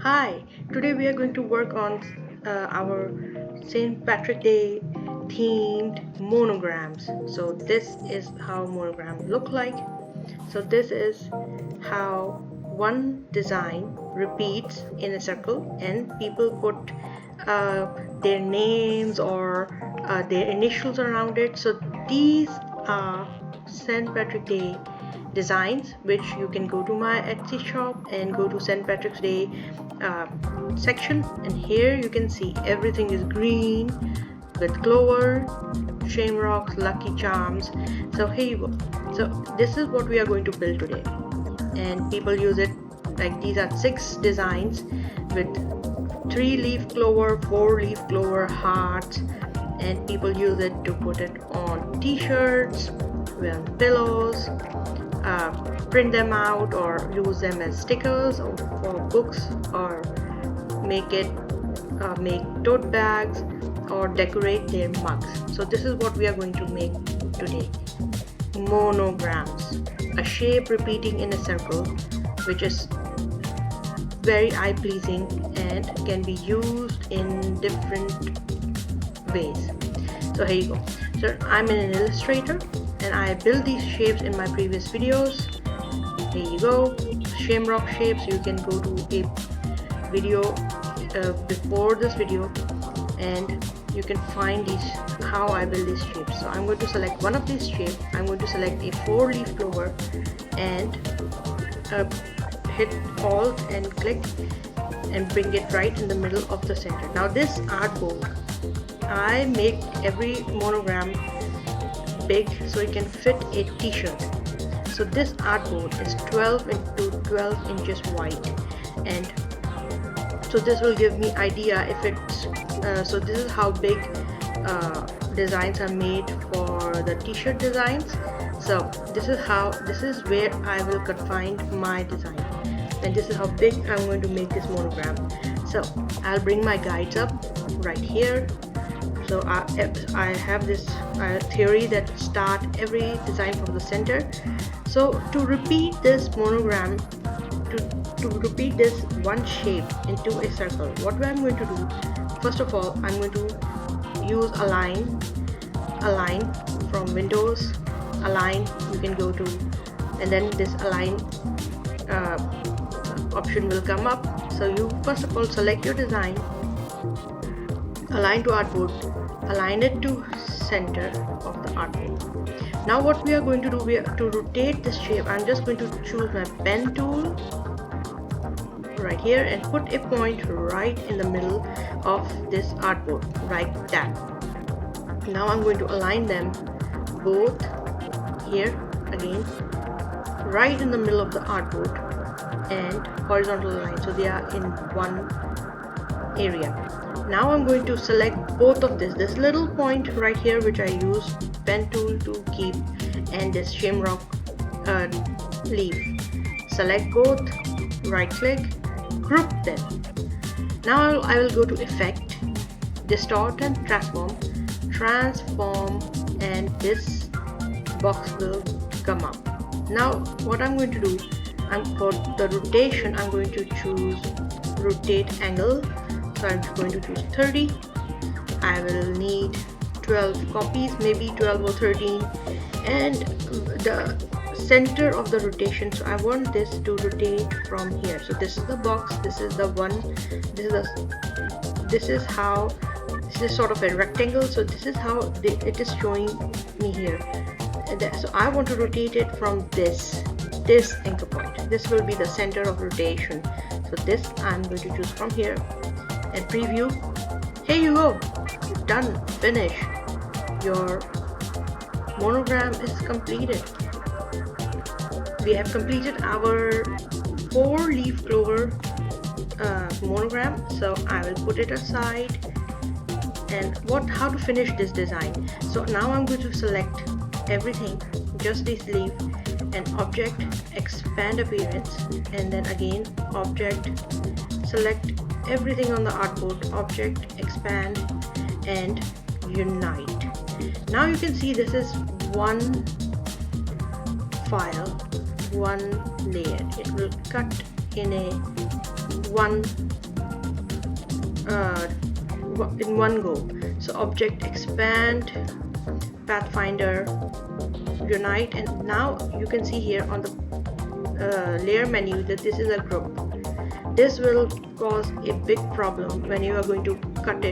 Hi, today we are going to work on our St. Patrick Day themed monograms. So this is how monogram look like. So this is how one design repeats in a circle and people put their names or their initials around it. So these are St. Patrick Day designs, which you can go to my Etsy shop and go to St. Patrick's Day section, and here you can see everything is green with clover, shamrocks, lucky charms. So here you go. So this is what we are going to build today, and people use it like these are 6 designs with 3-leaf clover, 4-leaf clover, hearts, and people use it to put it on t-shirts, on pillows, print them out or use them as stickers or for books, or make tote bags or decorate their mugs. So this is what we are going to make today. Monograms, a shape repeating in a circle, which is very eye-pleasing and can be used in different ways. So here you go. So I'm an illustrator and I built these shapes in my previous videos. Here you go, shamrock shapes. You can go to a video before this video and you can find these, how I build these shapes. So I'm going to select one of these shapes. I'm going to select a 4-leaf clover and hit Alt and click and bring it right in the middle of the center. Now this artboard, I make every monogram big so it can fit a t-shirt. So this artboard is 12 into 12 inches wide, and so this will give me idea if it's so this is how big designs are made for the t-shirt designs. So this is where I will confine my design, and this is how big I'm going to make this monogram. So I'll bring my guides up right here. So I have this theory that start every design from the center. So to repeat this monogram, to repeat this one shape into a circle, what I'm going to do, first of all, I'm going to use align from Windows, align, you can go to, and then this align option will come up. So you first of all select your design, align to artboard, align it to center of the artboard. Now what we are going to do, we are to rotate this shape. I'm just going to choose my pen tool right here and put a point right in the middle of this artboard, like that. Now I'm going to align them both here again, right in the middle of the artboard, and horizontal line, so they are in one area. Now I'm going to select both of this little point right here, which I use pen tool to keep, and this shamrock leaf. Select both, right click, group them. Now I will go to effect, distort and transform, and this box will come up. Now what I'm going to do, for the rotation, I'm going to choose rotate angle. So I'm going to choose 30. I will need 12 copies, maybe 12 or 13, and the center of the rotation, so I want this to rotate from here. So this is the box, this is the one, this is sort of a rectangle, so this is how it is showing me here. So I want to rotate it from this anchor point. This will be the center of rotation. So this I'm going to choose from here and preview. Here you go, done, finish. Your monogram is completed. We have completed our 4-leaf clover monogram. So I will put it aside. And how to finish this design. So now I'm going to select everything, just this leaf, and object, expand appearance, and then again object, select everything on the artboard, object, expand, and unite. Now you can see this is one file, one layer. It will cut in a one in one go. So object expand, pathfinder, unite, and now you can see here on the layer menu that this is a group. This will cause a big problem when you are going to cut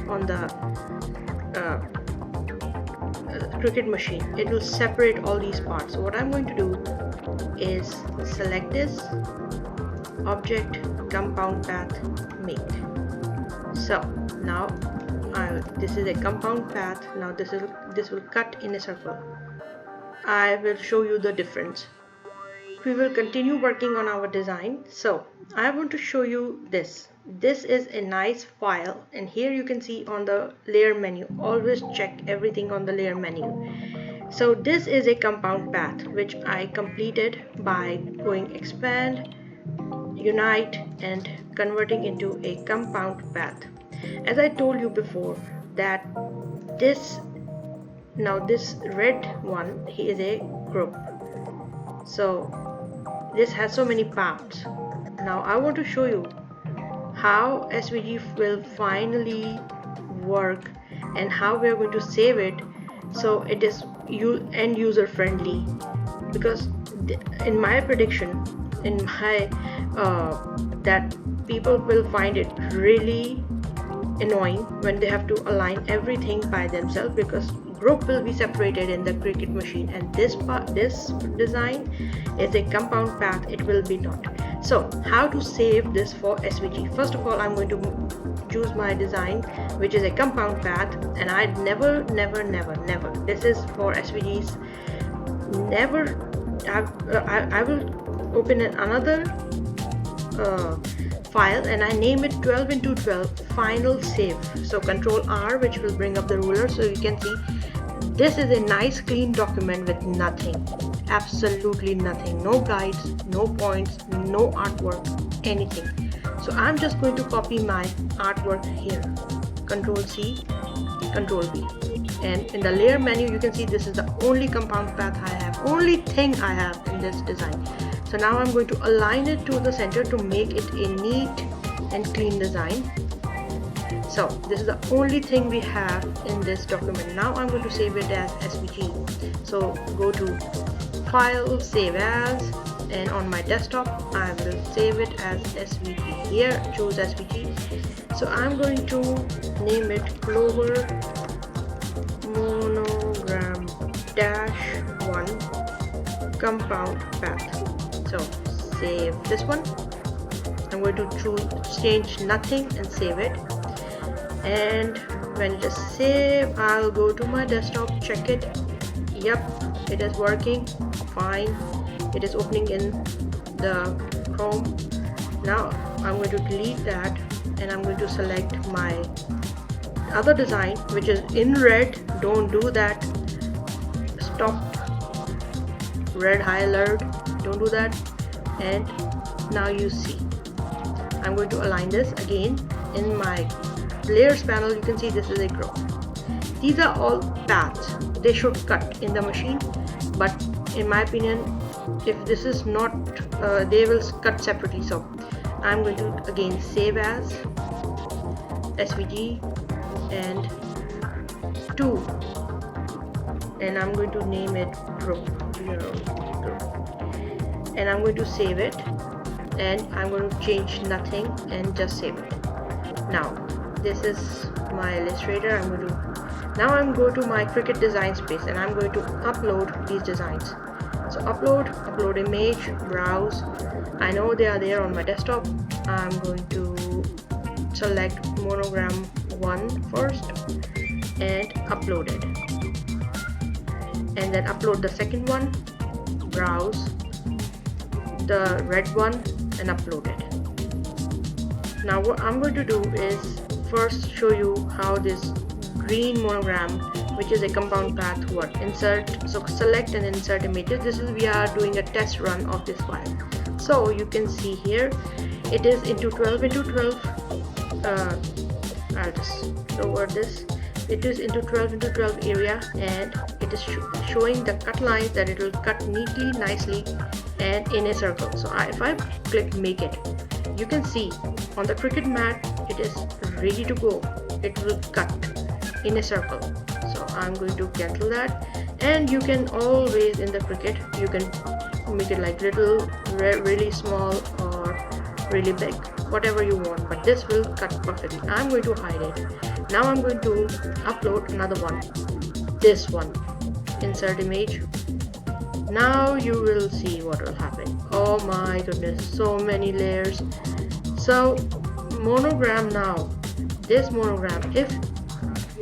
on the Cricut machine. It will separate all these parts. So what I'm going to do is select this object, compound path, make. So now this is a compound path. Now this will cut in a circle. I will show you the difference. We will continue working on our design. So I want to show you this. This is a nice file, and here you can see on the layer menu, always check everything on the layer menu. So this is a compound path which I completed by going expand, unite, and converting into a compound path. As I told you before that this red one, he is a group. So this has so many paths. Now I want to show you how SVG will finally work and how we are going to save it so it is end user friendly, because in my prediction, that people will find it really annoying when they have to align everything by themselves, because group will be separated in the Cricut machine, and this design is a compound path, it will be not. So how to save this for SVG? First of all, I'm going to choose my design which is a compound path, and I never, this is for SVGs, I will open another file and I name it 12x12 final save. So Control R, which will bring up the ruler, so you can see this is a nice clean document with nothing, absolutely nothing, no guides, no points, no artwork, anything. So I'm just going to copy my artwork here, Control C, Control V, and in the layer menu you can see this is the only compound path I have, only thing I have in this design. So now I'm going to align it to the center to make it a neat and clean design. So this is the only thing we have in this document. Now I'm going to save it as SVG. So go to File, Save As, and on my desktop I will save it as SVG. Here choose SVG. So I'm going to name it Clover Monogram -1 compound path. So save this one. I'm going to change nothing and save it. And when it is saved, I'll go to my desktop, check it. Yep, it is working fine. It is opening in the Chrome. Now I'm going to delete that and I'm going to select my other design which is in red. Don't do that. Stop. Red highlight. Don't do that. And now you see I'm going to align this again in my layers panel. You can see this is a group. These are all paths, they should cut in the machine, but in my opinion, if this is not, they will cut separately. So I'm going to again save as SVG and 2, and I'm going to name it group, and I'm going to save it, and I'm going to change nothing and just save it. Now this is my Illustrator. Now I'm going to my Cricut design space and I'm going to upload these designs. So upload image, browse. I know they are there on my desktop. I'm going to select Monogram 1 first and upload it, and then upload the second one, browse the red one and upload it. Now what I'm going to do is first show you how this green monogram, which is a compound path, work. Insert, so select and insert images. We are doing a test run of this file. So you can see here it is into 12x12. I'll just lower this. it is into 12 into 12 area, and it is showing the cut lines that it will cut neatly, nicely, and in a circle. So if I click make it, you can see on the Cricut mat it is ready to go. It will cut in a circle. So I'm going to cancel that. And you can always in the Cricut, you can make it like little, really small, or really big, whatever you want, but this will cut perfectly. I'm going to hide it. Now I'm going to upload another one, this one. Insert image. Now you will see what will happen. Oh my goodness, so many layers. So monogram, now this monogram, if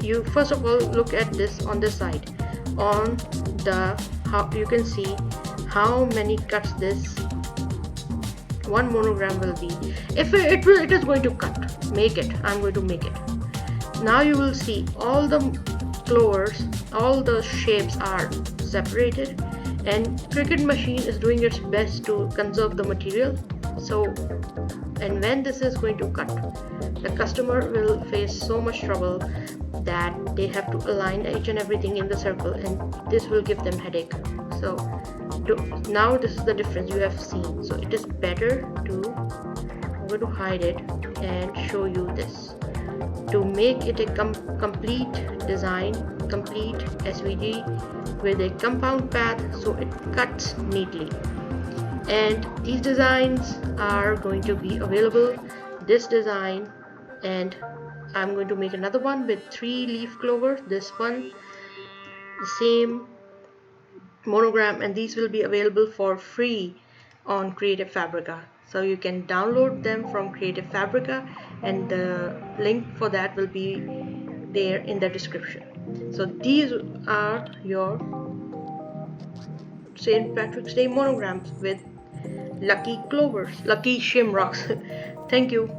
you first of all look at this on this side, on the how you can see how many cuts this one monogram will be. If it is going to cut, make it, I'm going to make it. Now you will see all the clovers, all the shapes are separated, and Cricut machine is doing its best to conserve the material. So, and when this is going to cut, the customer will face so much trouble that they have to align each and everything in the circle, and this will give them headache. So now this is the difference you have seen. So it is better to, I'm going to hide it and show you this, to make it a complete design, complete SVG with a compound path, so it cuts neatly. And these designs are going to be available, this design, and I'm going to make another one with 3 leaf clover, this one, the same monogram, and these will be available for free on Creative Fabrica. So you can download them from Creative Fabrica, and the link for that will be there in the description. So these are your St. Patrick's Day monograms with lucky clovers, lucky shamrocks. Thank you.